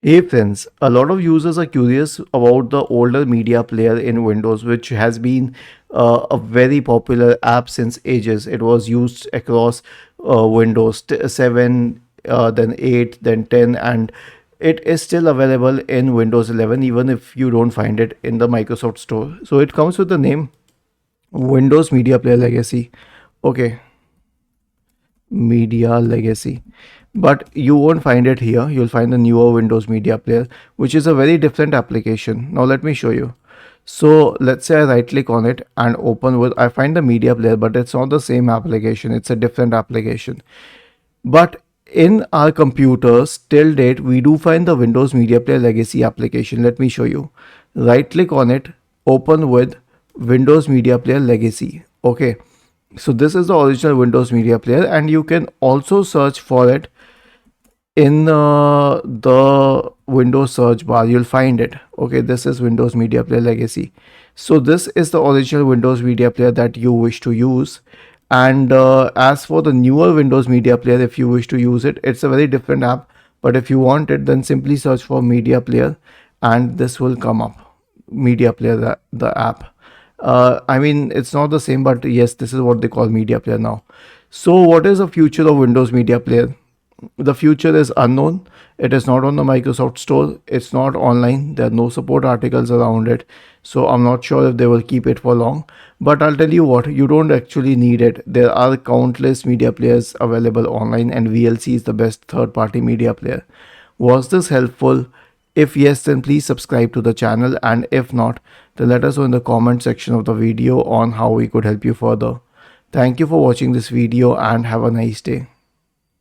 Hey friends, a lot of users are curious about the older media player in Windows, which has been a very popular app since ages. It was used across Windows 7, then 8, then 10, and it is still available in Windows 11, even if you don't find it in the Microsoft Store. So it comes with the name Windows Media Player Legacy. Okay, Media Legacy, but you won't find it here. You'll find the newer Windows Media Player, which is a very different application. Now let me show you. So let's say I right click on it and open with, I find the media player, but it's not the same application. It's a different application. But in our computers till date, we do find the Windows Media Player Legacy application. Let me show you. Right click on it, open with Windows Media Player Legacy. Okay. So this is the original Windows Media Player, and you can also search for it in the Windows search bar. You'll find it. Okay, this is Windows Media Player Legacy. So this is the original Windows Media Player that you wish to use. And as for the newer Windows Media Player, if you wish to use it, it's a very different app. But if you want it, then simply search for Media Player and this will come up. Media Player, the app. I mean, it's not the same, but yes, this is what they call Media Player now. So what is the future of Windows Media Player? The future is unknown. It is not on the Microsoft Store. It's not online. There are no support articles around it. So I'm not sure if they will keep it for long. But I'll tell you what, you don't actually need it. There are countless media players available online, and VLC is the best third-party media player. Was this helpful? If yes, then please subscribe to the channel, and if not, then let us know in the comment section of the video on how we could help you further. Thank you for watching this video and have a nice day.